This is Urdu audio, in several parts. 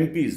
MPs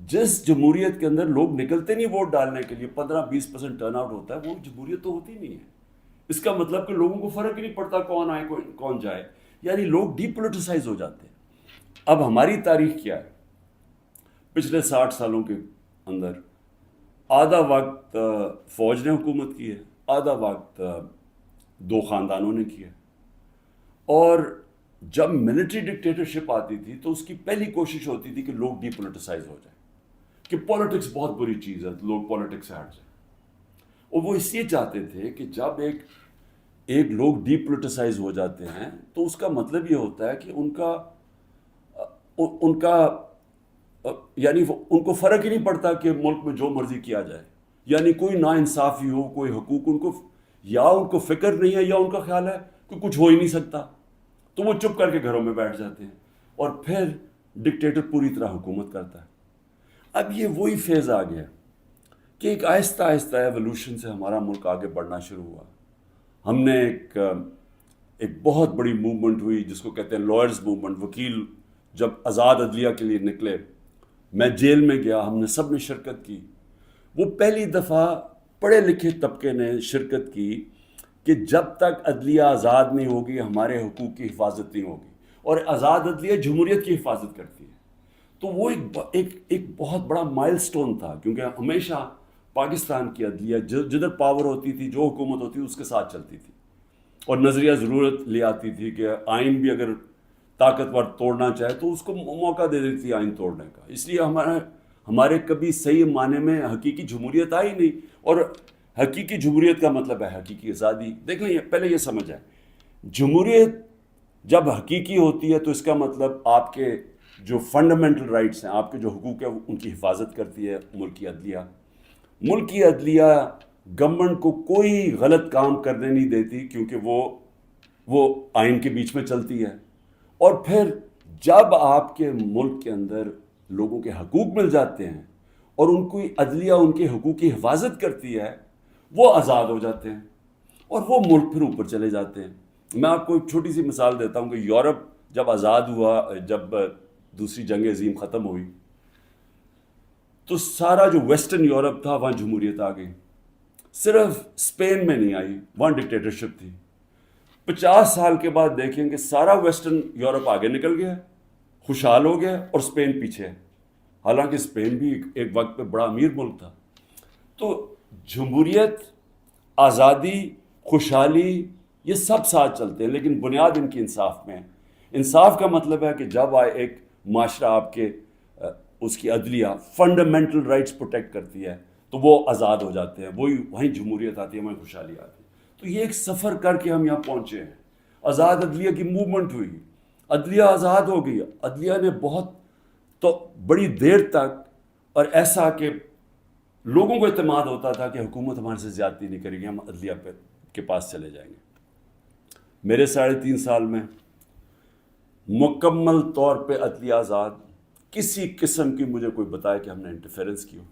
جس جمہوریت کے اندر لوگ نکلتے نہیں ووٹ ڈالنے کے لیے، 15-20% ٹرن آؤٹ ہوتا ہے، وہ جمہوریت تو ہوتی نہیں ہے. اس کا مطلب کہ لوگوں کو فرق ہی نہیں پڑتا کون آئے کون جائے، یعنی لوگ ڈی پولیٹیسائز ہو جاتے ہیں. اب ہماری تاریخ کیا ہے؟ پچھلے 60 سالوں کے اندر آدھا وقت فوج نے حکومت کی ہے، آدھا وقت دو خاندانوں نے کیا. اور جب ملٹری ڈکٹیٹرشپ آتی تھی تو اس کی پہلی کوشش ہوتی تھی کہ لوگ ڈی پولیٹیسائز ہو جائیں، کہ پولیٹکس بہت بری چیز ہے، لوگ پولیٹکس سے ہٹ جائیں. اور وہ اس لیے چاہتے تھے کہ جب ایک لوگ ڈی پولیٹیسائز ہو جاتے ہیں تو اس کا مطلب یہ ہوتا ہے کہ ان کا یعنی ان کو فرق ہی نہیں پڑتا کہ ملک میں جو مرضی کیا جائے، یعنی کوئی نا انصافی ہو، کوئی حقوق ان کو فکر نہیں ہے، یا ان کا خیال ہے کہ کچھ ہو ہی نہیں سکتا، تو وہ چپ کر کے گھروں میں بیٹھ جاتے ہیں اور پھر ڈکٹیٹر پوری طرح حکومت کرتا ہے. اب یہ وہی فیز آ گیا کہ ایک آہستہ آہستہ ایوولوشن سے ہمارا ملک آگے بڑھنا شروع ہوا. ہم نے ایک بہت بڑی موومنٹ ہوئی جس کو کہتے ہیں لائرز موومنٹ. وکیل جب آزاد عدلیہ کے لیے نکلے، میں جیل میں گیا، ہم نے سب نے شرکت کی. وہ پہلی دفعہ پڑھے لکھے طبقے نے شرکت کی کہ جب تک عدلیہ آزاد نہیں ہوگی ہمارے حقوق کی حفاظت نہیں ہوگی، اور آزاد عدلیہ جمہوریت کی حفاظت کرتی ہے. تو وہ ایک بہت بڑا مائل سٹون تھا، کیونکہ ہمیشہ پاکستان کی عدلیہ جدھر پاور ہوتی تھی، جو حکومت ہوتی تھی اس کے ساتھ چلتی تھی، اور نظریہ ضرورت لے آتی تھی کہ آئین بھی اگر طاقتور توڑنا چاہے تو اس کو موقع دے دیتی تھی آئین توڑنے کا. اس لیے ہمارے کبھی صحیح معنی میں حقیقی جمہوریت آئی نہیں. اور حقیقی جمہوریت کا مطلب ہے حقیقی آزادی. دیکھ لیں، پہلے یہ سمجھ آئے، جمہوریت جب حقیقی ہوتی ہے تو اس کا مطلب آپ کے جو فنڈامنٹل رائٹس ہیں، آپ کے جو حقوق ہیں، ان کی حفاظت کرتی ہے ملک کی عدلیہ. ملک کی عدلیہ گورنمنٹ کو کوئی غلط کام کرنے نہیں دیتی، کیونکہ وہ آئین کے بیچ میں چلتی ہے. اور پھر جب آپ کے ملک کے اندر لوگوں کے حقوق مل جاتے ہیں اور ان کی عدلیہ ان کے حقوق کی حفاظت کرتی ہے، وہ آزاد ہو جاتے ہیں اور وہ ملک پھر اوپر چلے جاتے ہیں. میں آپ کو ایک چھوٹی سی مثال دیتا ہوں کہ یورپ جب آزاد ہوا، جب دوسری جنگ عظیم ختم ہوئی، تو سارا جو ویسٹرن یورپ تھا وہاں جمہوریت آ گئی. صرف اسپین میں نہیں آئی، وہاں ڈکٹیٹرشپ تھی. 50 سال کے بعد دیکھیں کہ سارا ویسٹرن یورپ آگے نکل گیا، خوشحال ہو گیا، اور اسپین پیچھے ہے، حالانکہ اسپین بھی ایک وقت پہ بڑا امیر ملک تھا. تو جمہوریت، آزادی، خوشحالی، یہ سب ساتھ چلتے ہیں، لیکن بنیاد ان کی انصاف میں ہے. انصاف کا مطلب ہے کہ جب ایک معاشرہ آپ کے اس کی عدلیہ فنڈامنٹل رائٹس پروٹیکٹ کرتی ہے تو وہ آزاد ہو جاتے ہیں، وہیں جمہوریت آتی ہے، وہیں خوشحالی آتی ہے. تو یہ ایک سفر کر کے ہم یہاں پہنچے ہیں. آزاد عدلیہ کی موومنٹ ہوئی، عدلیہ آزاد ہو گئی. عدلیہ نے بہت تو بڑی دیر تک، اور ایسا کہ لوگوں کو اعتماد ہوتا تھا کہ حکومت ہمارے سے زیادتی نہیں کرے گی، ہم عدلیہ کے پاس چلے جائیں گے. میرے 3.5 سال میں مکمل طور پہ عدلیہ آزاد، کسی قسم کی مجھے کوئی بتائے کہ ہم نے انٹرفیرنس کی ہو.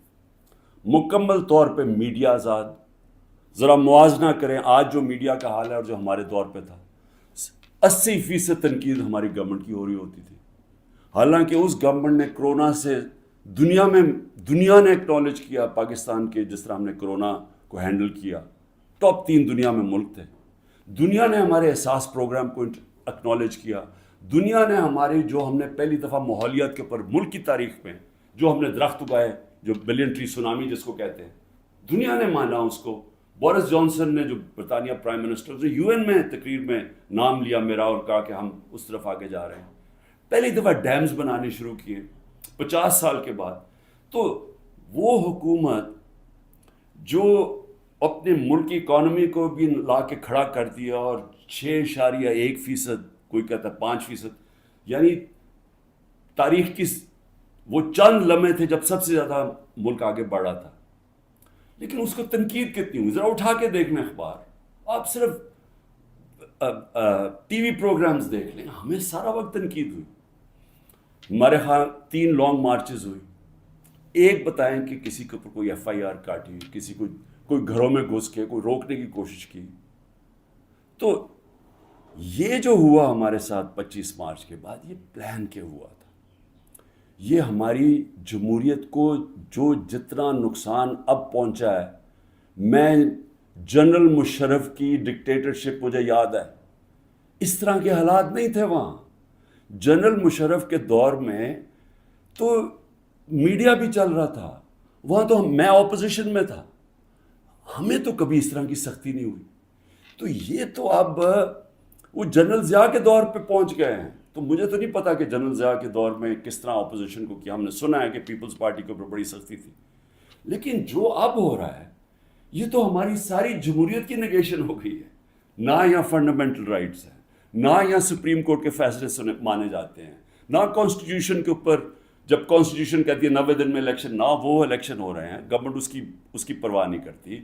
مکمل طور پہ میڈیا آزاد. ذرا موازنہ کریں آج جو میڈیا کا حال ہے اور جو ہمارے دور پہ تھا. 80% تنقید ہماری گورنمنٹ کی ہو رہی ہوتی تھی، حالانکہ اس گورنمنٹ نے کرونا سے دنیا نے ایکنالج کیا پاکستان کے، جس طرح ہم نے کرونا کو ہینڈل کیا. ٹاپ 3 دنیا میں ملک تھے. دنیا نے ہمارے احساس پروگرام کو ایکنالج کیا. دنیا نے جو ہم نے پہلی دفعہ ماحولیات کے اوپر ملک کی تاریخ میں جو ہم نے درخت اگائے، جو بلین ٹری سونامی جس کو کہتے ہیں، دنیا نے مانا اس کو. بورس جانسن نے، جو برطانیہ پرائم منسٹر، جو یو این میں تقریر میں نام لیا میرا اور کہا کہ ہم اس طرف آگے جا رہے ہیں. پہلی دفعہ ڈیمز بنانے شروع کیے 50 سال کے بعد. تو وہ حکومت جو اپنے ملک کی اکانومی کو بھی لا کے کھڑا کر دیا، اور 6.1%، کوئی کہتا ہے 5%، یعنی تاریخ کی وہ چند لمحے تھے جب سب سے زیادہ ملک آگے بڑھ رہا تھا. لیکن اس کو تنقید کتنی ہوئی؟ ذرا اٹھا کے دیکھنا اخبار، آپ صرف ٹی وی پروگرامز دیکھ لیں، ہمیں سارا وقت تنقید ہوئی. ہمارے ہاں 3 لانگ مارچز ہوئی. ایک بتائیں کہ کسی کے اوپر کوئی FIR کاٹی، کسی کو کوئی گھروں میں گھس کے کوئی روکنے کی کوشش کی. تو یہ جو ہوا ہمارے ساتھ 25 مارچ کے بعد، یہ پلان کے ہوا تھا. یہ ہماری جمہوریت کو جو جتنا نقصان اب پہنچا ہے، میں جنرل مشرف کی ڈکٹیٹرشپ مجھے یاد ہے، اس طرح کے حالات نہیں تھے وہاں. جنرل مشرف کے دور میں تو میڈیا بھی چل رہا تھا، وہاں تو میں اپوزیشن میں تھا، ہمیں تو کبھی اس طرح کی سختی نہیں ہوئی. تو یہ تو اب وہ جنرل ضیاء کے دور پہ پہنچ گئے ہیں. تو مجھے تو نہیں پتا کہ جنرل ضیاء کے دور میں کس طرح اپوزیشن کو کیا. ہم نے سنا ہے کہ پیپلز پارٹی کے اوپر بڑی سختی تھی، لیکن جو اب ہو رہا ہے یہ تو ہماری ساری جمہوریت کی نگیشن ہو گئی ہے. نہ یہاں فنڈامنٹل رائٹس ہیں، نہ یہاں سپریم کورٹ کے فیصلے مانے جاتے ہیں، نہ کانسٹیٹیوشن کے اوپر جب کانسٹیٹیوشن کہتی ہے 90 دن میں الیکشن، نہ وہ الیکشن ہو رہے ہیں. گورنمنٹ اس کی پرواہ نہیں کرتی.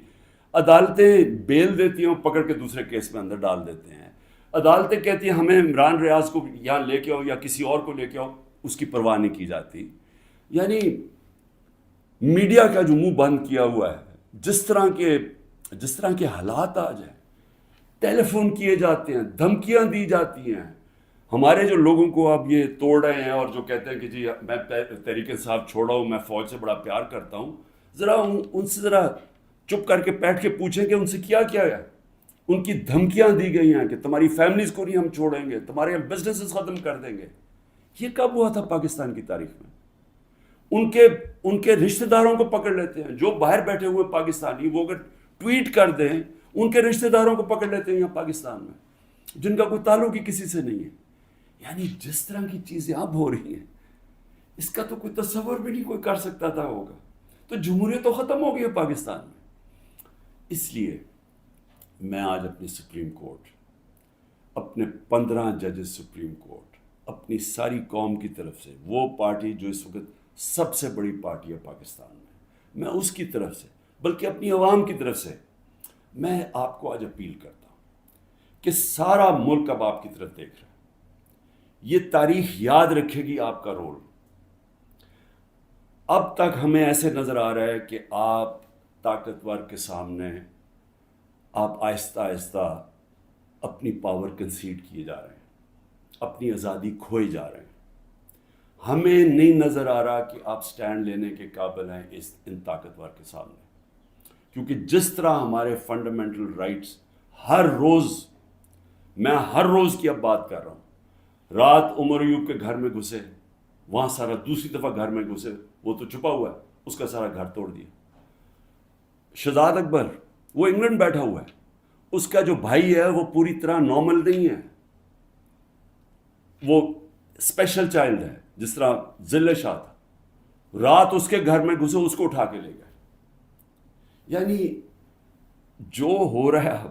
عدالتیں بیل دیتی ہیں، پکڑ کے دوسرے کیس میں اندر ڈال دیتے ہیں. عدالتیں کہتی ہیں ہمیں عمران ریاض کو یہاں لے کے آؤ یا کسی اور کو لے کے آؤ، اس کی پرواہ نہیں کی جاتی. یعنی میڈیا کا جو منہ بند کیا ہوا ہے، جس طرح کے حالات آ جائیں، ٹیلی فون کیے جاتے ہیں، دھمکیاں دی جاتی ہیں. ہمارے جو لوگوں کو اب یہ توڑ رہے ہیں اور جو کہتے ہیں کہ جی میں تحریک انصاف چھوڑا ہوں، میں فوج سے بڑا پیار کرتا ہوں، ذرا ان سے ذرا چپ کر کے بیٹھ کے پوچھیں کہ ان سے کیا کیا ہے. ان کی دھمکیاں دی گئی ہیں کہ تمہاری فیملیز کو نہیں ہم چھوڑیں گے، تمہارے بزنسز ختم کر دیں گے. یہ کب ہوا تھا پاکستان کی تاریخ میں؟ ان کے رشتہ داروں کو پکڑ لیتے ہیں، جو باہر بیٹھے ہوئے پاکستانی، وہ اگر ٹویٹ کر دیں ان کے رشتہ داروں کو پکڑ لیتے ہیں یہاں پاکستان میں، جن کا کوئی تعلق ہی کسی سے نہیں ہے. یعنی جس طرح کی چیزیں اب ہو رہی ہیں، اس کا تو کوئی تصور بھی نہیں کوئی کر سکتا تھا ہوگا. تو جمہوریت تو ختم ہو گئی ہے پاکستان میں. اس لیے میں آج اپنی سپریم کورٹ، اپنے 15 ججز سپریم کورٹ، اپنی ساری قوم کی طرف سے، وہ پارٹی جو اس وقت سب سے بڑی پارٹی ہے پاکستان میں اس کی طرف سے، بلکہ اپنی عوام کی طرف سے میں آپ کو آج اپیل کرتا ہوں کہ سارا ملک اب آپ کی طرف دیکھ رہا ہے. یہ تاریخ یاد رکھے گی آپ کا رول. اب تک ہمیں ایسے نظر آ رہا ہے کہ آپ طاقتور کے سامنے آپ آہستہ آہستہ اپنی پاور کنسیڈ کیے جا رہے ہیں، اپنی آزادی کھوئے جا رہے ہیں. ہمیں نہیں نظر آ رہا کہ آپ سٹینڈ لینے کے قابل ہیں ان طاقتور کے سامنے. کیونکہ جس طرح ہمارے فنڈامنٹل رائٹس ہر روز کی اب بات کر رہا ہوں، رات عمر ایوب کے گھر میں گھسے، وہاں سارا دوسری دفعہ گھر میں گھسے، وہ تو چھپا ہوا ہے، اس کا سارا گھر توڑ دیا. شہزاد اکبر وہ انگلینڈ بیٹھا ہوا ہے، اس کا جو بھائی ہے وہ پوری طرح نارمل نہیں ہے، وہ اسپیشل چائلڈ ہے. جس طرح ذل شاہ تھا، رات اس کے گھر میں گھسے، اس کو اٹھا کے لے گئے. یعنی جو ہو رہا ہے اب،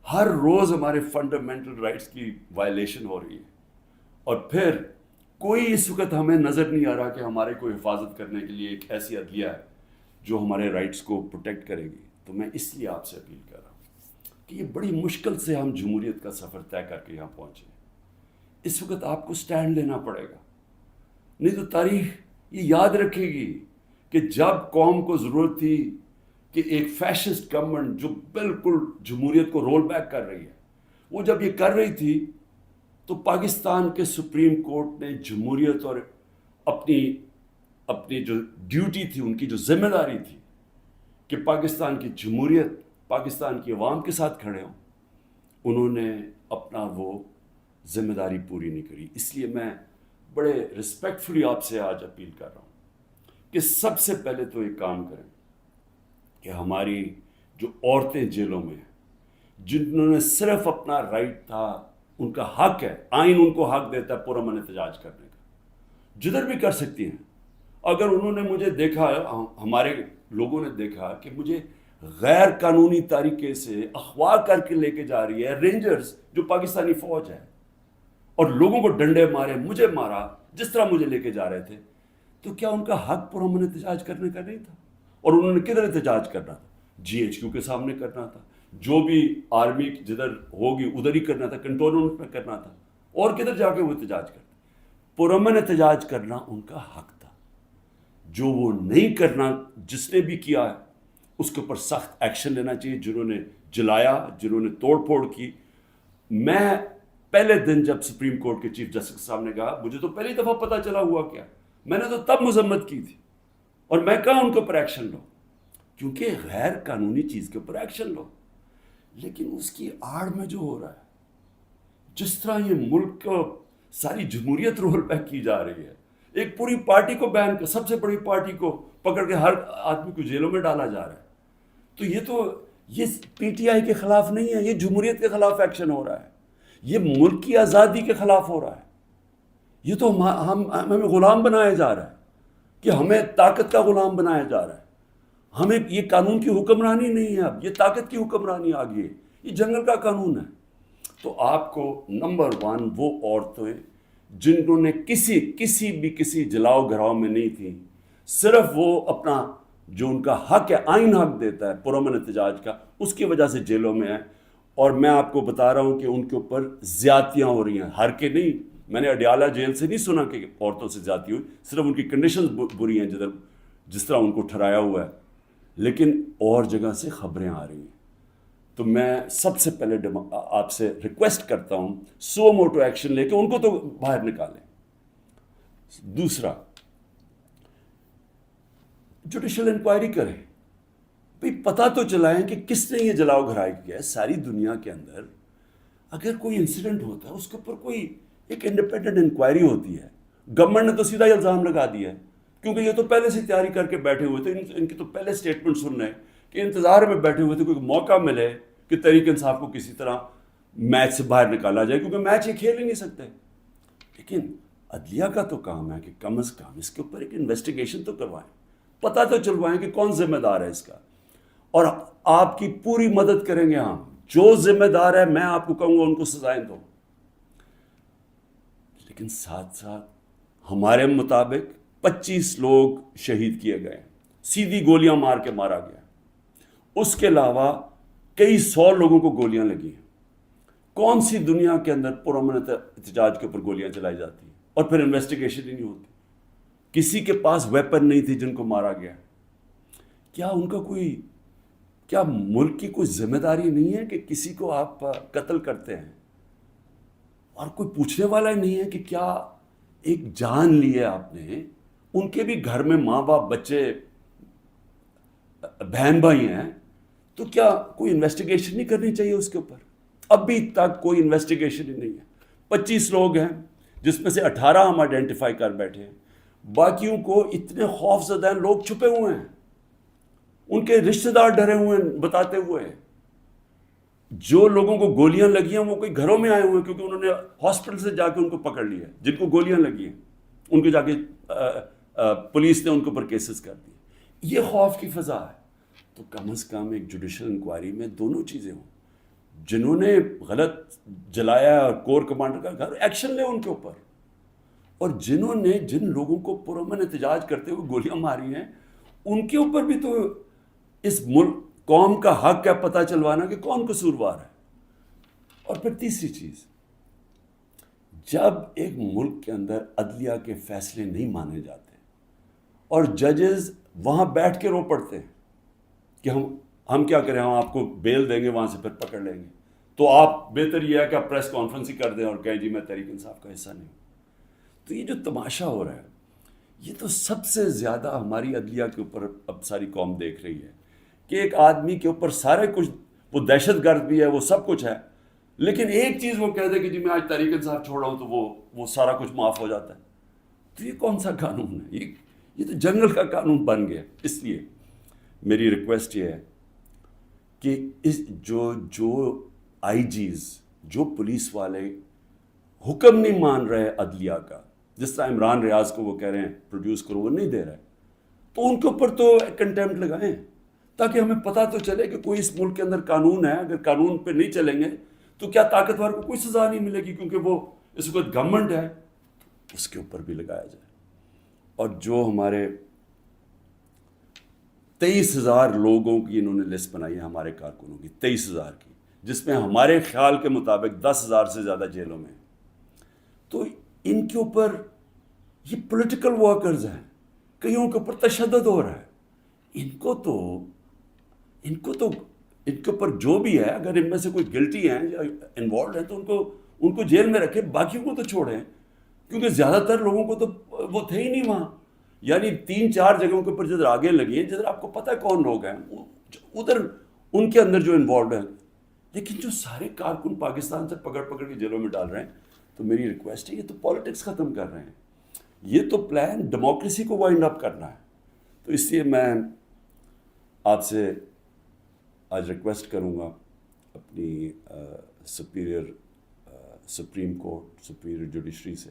ہر روز ہمارے فنڈامنٹل رائٹس کی وائلیشن ہو رہی ہے. اور پھر کوئی اس وقت ہمیں نظر نہیں آ رہا کہ ہمارے کو حفاظت کرنے کے لیے ایک ایسی عدلیہ ہے جو ہمارے رائٹس کو پروٹیکٹ کرے گی. تو میں اس لیے آپ سے اپیل کر رہا ہوں کہ یہ بڑی مشکل سے ہم جمہوریت کا سفر طے کر کے یہاں پہنچے. اس وقت آپ کو سٹینڈ لینا پڑے گا، نہیں تو تاریخ یہ یاد رکھے گی کہ جب قوم کو ضرورت تھی کہ ایک فیشسٹ گورنمنٹ جو بالکل جمہوریت کو رول بیک کر رہی ہے، وہ جب یہ کر رہی تھی تو پاکستان کے سپریم کورٹ نے جمہوریت اور اپنی جو ڈیوٹی تھی، ان کی جو ذمہ داری تھی کہ پاکستان کی جمہوریت، پاکستان کی عوام کے ساتھ کھڑے ہوں، انہوں نے اپنا وہ ذمہ داری پوری نہیں کری. اس لیے میں بڑے رسپیکٹفلی آپ سے آج اپیل کر رہا ہوں کہ سب سے پہلے تو ایک کام کریں کہ ہماری جو عورتیں جیلوں میں ہیں، جنہوں نے صرف اپنا رائٹ تھا، ان کا حق ہے، آئین ان کو حق دیتا ہے پرامن احتجاج کرنے کا، جدھر بھی کر سکتی ہیں. اگر انہوں نے مجھے دیکھا، ہمارے لوگوں نے دیکھا کہ مجھے غیر قانونی طریقے سے اغوا کر کے لے کے جا رہی ہے رینجرز جو پاکستانی فوج ہے، اور لوگوں کو ڈنڈے مارے، مجھے مارا، جس طرح مجھے لے کے جا رہے تھے، تو کیا ان کا حق پرامن احتجاج کرنے کا نہیں تھا؟ اور انہوں نے کدھر احتجاج کرنا تھا؟ GHQ کے سامنے کرنا تھا، جو بھی آرمی جدھر ہوگی ادھر ہی کرنا تھا، کنٹونمنٹ میں کرنا تھا، اور کدھر جا کے وہ احتجاج کرتے. پرامن احتجاج کرنا ان کا حق تھا. جو وہ نہیں کرنا، جس نے بھی کیا ہے اس کے اوپر سخت ایکشن لینا چاہیے. جنہوں نے جلایا، جنہوں نے توڑ پھوڑ کی. میں پہلے دن جب سپریم کورٹ کے چیف جسٹس کے سامنے کہا، مجھے تو پہلی دفعہ پتہ چلا ہوا کیا، میں نے تو تب مذمت کی تھی، اور میں کہا ان کے اوپر ایکشن لو، کیونکہ غیر قانونی چیز کے اوپر ایکشن لو. لیکن اس کی آڑ میں جو ہو رہا ہے، جس طرح یہ ملک کو ساری جمہوریت رول بیک کی جا رہی ہے، ایک پوری پارٹی کو بین کر، سب سے بڑی پارٹی کو پکڑ کے ہر آدمی کو جیلوں میں ڈالا جا رہا ہے. تو یہ پی ٹی آئی کے خلاف نہیں ہے، یہ جمہوریت کے خلاف ایکشن ہو رہا ہے، یہ ملک کی آزادی کے خلاف ہو رہا ہے. یہ تو ہمیں غلام بنایا جا رہا ہے، کہ ہمیں طاقت کا غلام بنایا جا رہا ہے. ہمیں یہ قانون کی حکمرانی نہیں ہے، اب یہ طاقت کی حکمرانی آ گئی ہے، یہ جنگل کا قانون ہے. تو آپ کو نمبر 1 وہ عورتیں جنہوں نے کسی جلاؤ گھراؤ میں نہیں تھیں، صرف وہ اپنا جو ان کا حق ہے، آئین حق دیتا ہے پرامن احتجاج کا، اس کی وجہ سے جیلوں میں ہیں. اور میں آپ کو بتا رہا ہوں کہ ان کے اوپر زیادتیاں ہو رہی ہیں، ہر کے نہیں. میں نے اڈیالہ جیل سے نہیں سنا کہ عورتوں سے زیادتی ہوئی، صرف ان کی کنڈیشنز بری ہیں جس طرح ان کو ٹھہرایا ہوا ہے، لیکن اور جگہ سے خبریں آ رہی ہیں. تو میں سب سے پہلے آپ سے ریکویسٹ کرتا ہوں، سو موٹو ایکشن لے کے ان کو تو باہر نکالیں. دوسرا، جوڈیشل انکوائری کریں، بھئی پتہ تو چلائیں کہ کس نے یہ جلاؤ گھرائی کیا ہے. ساری دنیا کے اندر اگر کوئی انسیڈنٹ ہوتا ہے اس کے اوپر کوئی ایک انڈیپینڈنٹ انکوائری ہوتی ہے. گورنمنٹ نے تو سیدھا الزام لگا دیا ہے، کیونکہ یہ تو پہلے سے تیاری کر کے بیٹھے ہوئے تھے. ان کی تو پہلے سٹیٹمنٹ سن رہے ہیں کہ انتظار میں بیٹھے ہوئے تھے کوئی موقع ملے کہ تحریک انصاف کو کسی طرح میچ سے باہر نکالا جائے، کیونکہ میچ یہ کھیل ہی نہیں سکتے. لیکن عدلیہ کا تو کام ہے کہ کم از کم اس کے اوپر ایک انویسٹیگیشن تو کروائیں، پتہ تو چلوائیں کہ کون ذمہ دار ہے اس کا. اور آپ کی پوری مدد کریں گے ہم، جو ذمہ دار ہے میں آپ کو کہوں گا ان کو سزائیں دو. لیکن ساتھ ساتھ ہمارے مطابق 25 لوگ شہید کیے گئے، سیدھی گولیاں مار کے مارا گیا. اس کے علاوہ کئی 100 لوگوں کو گولیاں لگی ہیں. کون سی دنیا کے اندر پرامن احتجاج کے اوپر گولیاں چلائی جاتی ہیں اور پھر انویسٹیگیشن ہی نہیں ہوتی؟ کسی کے پاس ویپن نہیں تھی جن کو مارا گیا. کیا ان کا کیا ملک کی کوئی ذمہ داری نہیں ہے کہ کسی کو آپ قتل کرتے ہیں اور کوئی پوچھنے والا ہی نہیں ہے کہ کیا ایک جان لی ہے آپ نے؟ ان کے بھی گھر میں ماں باپ، بچے، بہن بھائی ہیں، تو کیا کوئی انویسٹیگیشن نہیں کرنی چاہیے اس کے اوپر؟ ابھی تک کوئی انویسٹیگیشن ہی نہیں ہے. 25 لوگ ہیں جس میں سے 18 ہم آئیڈینٹیفائی کر بیٹھے ہیں، باقیوں کو اتنے خوف زدہ ہیں، لوگ چھپے ہوئے ہیں، ان کے رشتہ دار ڈرے ہوئے ہیں بتاتے ہوئے. جو لوگوں کو گولیاں لگی ہیں وہ کوئی گھروں میں آئے ہوئے ہیں، کیونکہ انہوں نے ہاسپٹل سے جا کے ان کو پکڑ لیا. جن کو گولیاں لگی ہیں ان کو جا کے پولیس نے ان کے اوپر کیسز کر دیے. یہ خوف کی فضا ہے. تو کم از کم ایک جوڈیشل انکوائری میں دونوں چیزیں ہوں. جنہوں نے غلط جلایا اور کور کمانڈر کا گھر، ایکشن لے ان کے اوپر. اور جنہوں نے جن لوگوں کو پرامن احتجاج کرتے ہوئے گولیاں ماری ہیں ان کے اوپر بھی تو اس ملک قوم کا حق ہے پتہ چلوانا کہ کون قصوروار ہے. اور پھر تیسری چیز، جب ایک ملک کے اندر عدلیہ کے فیصلے نہیں مانے جاتے اور ججز وہاں بیٹھ کے رو پڑتے ہیں کہ ہم کیا کریں، ہم آپ کو بیل دیں گے، وہاں سے پھر پکڑ لیں گے، تو آپ بہتر یہ ہے کہ آپ پریس کانفرنس ہی کر دیں اور کہیں جی میں تحریک انصاف کا حصہ نہیں ہوں. تو یہ جو تماشا ہو رہا ہے، یہ تو سب سے زیادہ ہماری عدلیہ کے اوپر اب ساری قوم دیکھ رہی ہے کہ ایک آدمی کے اوپر سارے کچھ، وہ دہشت گرد بھی ہے، وہ سب کچھ ہے، لیکن ایک چیز وہ کہہ دے کہ جی میں آج تحریک انصاف چھوڑ رہا ہوں تو وہ سارا کچھ معاف ہو جاتا ہے. تو یہ کون سا قانون ہے؟ یہ تو جنگل کا قانون بن گیا. اس لیے میری ریکویسٹ یہ ہے کہ جو آئی جیز، جو پولیس والے حکم نہیں مان رہے عدلیہ کا، جس طرح عمران ریاض کو وہ کہہ رہے ہیں پروڈیوس کرو، وہ نہیں دے رہے، تو ان کے اوپر تو کنٹیمپٹ لگائیں تاکہ ہمیں پتہ تو چلے کہ کوئی اس ملک کے اندر قانون ہے. اگر قانون پہ نہیں چلیں گے تو کیا طاقتور کو کوئی سزا نہیں ملے گی، کیونکہ وہ اس وقت گورنمنٹ ہے. اس کے اوپر بھی لگایا جائے. اور جو ہمارے 23,000 لوگوں کی انہوں نے لسٹ بنائی ہے ہمارے کارکنوں کی، 23,000 کی، جس میں ہمارے خیال کے مطابق 10,000 سے زیادہ جیلوں میں. تو ان کے اوپر یہ پولیٹیکل ورکرز ہیں، کئیوں کے اوپر تشدد ہو رہا ہے. ان کے اوپر جو بھی ہے، اگر ان میں سے کوئی گلٹی ہیں یا انوالوڈ ہیں تو ان کو جیل میں رکھیں، باقیوں کو تو چھوڑیں، کیونکہ زیادہ تر لوگوں کو تو وہ تھے ہی نہیں وہاں. یعنی 3-4 جگہوں کے اوپر جدھر آگے لگی ہیں، جدھر آپ کو پتہ ہے کون لوگ ہیں، ادھر ان کے اندر جو انوالوڈ ہیں. لیکن جو سارے کارکن پاکستان سے پکڑ کے جیلوں میں ڈال رہے ہیں، تو میری ریکویسٹ ہے، یہ تو پالیٹکس ختم کر رہے ہیں، یہ تو پلان ڈیموکریسی کو وائنڈ اپ کرنا ہے. تو اس لیے میں آپ سے آج ریکویسٹ کروں گا اپنی سپریم کورٹ، سپیریئر جوڈیشری سے،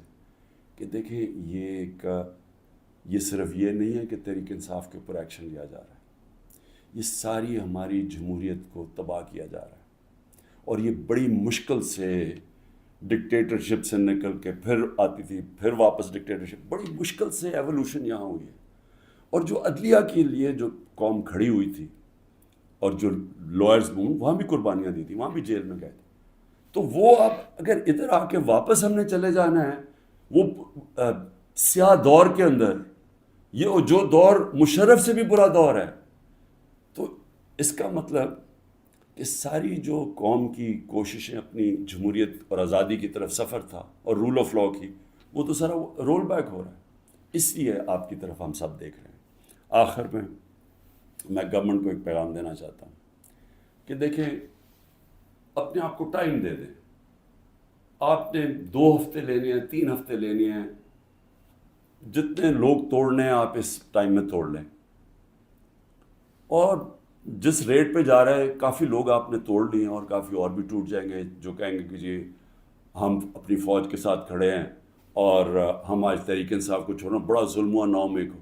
کہ دیکھیں یہ صرف یہ نہیں ہے کہ تحریک انصاف کے اوپر ایکشن لیا جا رہا ہے، یہ ساری ہماری جمہوریت کو تباہ کیا جا رہا ہے. اور یہ بڑی مشکل سے ڈکٹیٹرشپ سے نکل کے پھر آتی تھی، پھر واپس ڈکٹیٹرشپ، بڑی مشکل سے ایولیوشن یہاں ہوئی ہے. اور جو عدلیہ کے لیے جو قوم کھڑی ہوئی تھی، اور جو لائرز وہاں بھی قربانیاں دی تھی، وہاں بھی جیل میں گئے تھے. تو وہ اب اگر ادھر آ کے واپس ہم نے چلے جانا ہے وہ سیاہ دور کے اندر، یہ جو دور مشرف سے بھی برا دور ہے، تو اس کا مطلب کہ ساری جو قوم کی کوششیں اپنی جمہوریت اور آزادی کی طرف سفر تھا اور رول آف لاء کی، وہ تو سارا رول بیک ہو رہا ہے. اس لیے آپ کی طرف ہم سب دیکھ رہے ہیں. آخر میں گورنمنٹ کو ایک پیغام دینا چاہتا ہوں کہ دیکھیں، اپنے آپ کو ٹائم دے دیں. آپ نے 2 ہفتے لینے ہیں، 3 ہفتے لینے ہیں، جتنے لوگ توڑنے ہیں آپ اس ٹائم میں توڑ لیں. اور جس ریٹ پہ جا رہا ہے، کافی لوگ آپ نے توڑ لیے ہیں اور کافی اور بھی ٹوٹ جائیں گے، جو کہیں گے کہ جی ہم اپنی فوج کے ساتھ کھڑے ہیں اور ہم آج تحریک انصاف کو چھوڑنا، بڑا ظلم ہوا 9 مئی کو.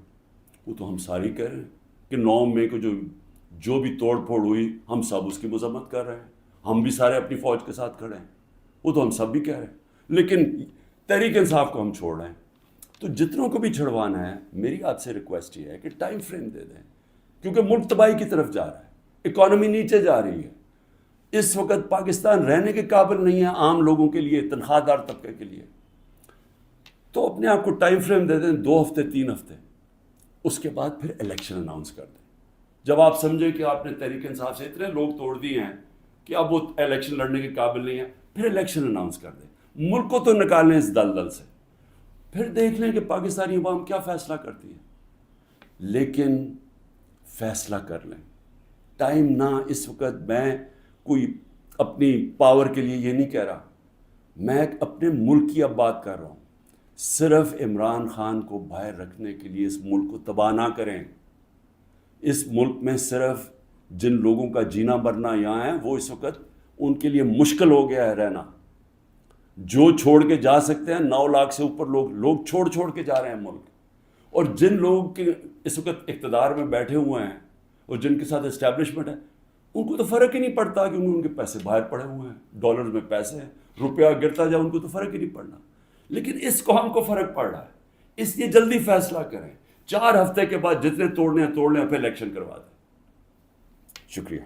وہ تو ہم ساری کہہ رہے ہیں کہ 9 مئی کو جو بھی توڑ پھوڑ ہوئی، ہم سب اس کی مذمت کر رہے ہیں، ہم بھی سارے اپنی فوج کے ساتھ کھڑے ہیں. وہ تو ہم سب بھی کہہ رہے ہیں، لیکن تحریک انصاف کو ہم چھوڑ رہے ہیں. تو جتنوں کو بھی چھڑوانا ہے، میری آپ سے ریکویسٹ یہ ہے کہ ٹائم فریم دے دیں، کیونکہ ملک تباہی کی طرف جا رہا ہے، اکانومی نیچے جا رہی ہے. اس وقت پاکستان رہنے کے قابل نہیں ہے عام لوگوں کے لیے، تنخواہ دار طبقے کے لیے. تو اپنے آپ کو ٹائم فریم دے دیں، 2 ہفتے 3 ہفتے، اس کے بعد پھر الیکشن اناؤنس کر دیں. جب آپ سمجھیں کہ آپ نے تحریک انصاف سے اتنے لوگ توڑ دیے ہیں کہ اب وہ الیکشن لڑنے کے قابل نہیں ہے، پھر الیکشن اناؤنس کر دیں. ملک کو تو نکالیں اس دلدل سے، پھر دیکھ لیں کہ پاکستانی عوام کیا فیصلہ کرتی ہے. لیکن فیصلہ کر لیں، ٹائم نہ. اس وقت میں کوئی اپنی پاور کے لیے یہ نہیں کہہ رہا، میں اپنے ملک کی اب بات کر رہا ہوں. صرف عمران خان کو باہر رکھنے کے لیے اس ملک کو تباہ نہ کریں. اس ملک میں صرف جن لوگوں کا جینا مرنا یہاں ہے، وہ اس وقت ان کے لیے مشکل ہو گیا ہے رہنا. جو چھوڑ کے جا سکتے ہیں، 9 لاکھ سے اوپر لوگ چھوڑ کے جا رہے ہیں ملک. اور جن لوگوں کے اس وقت اقتدار میں بیٹھے ہوئے ہیں اور جن کے ساتھ اسٹیبلشمنٹ ہے، ان کو تو فرق ہی نہیں پڑتا کہ ان کے پیسے باہر پڑے ہوئے ہیں، ڈالر میں پیسے ہیں، روپیہ گرتا جائے ان کو تو فرق ہی نہیں پڑنا. لیکن اس قوم کو فرق پڑ رہا ہے. اس لیے جلدی فیصلہ کریں، 4 ہفتے کے بعد جتنے توڑنے ہیں توڑ لیں، پھر الیکشن کروا دیں. شکریہ.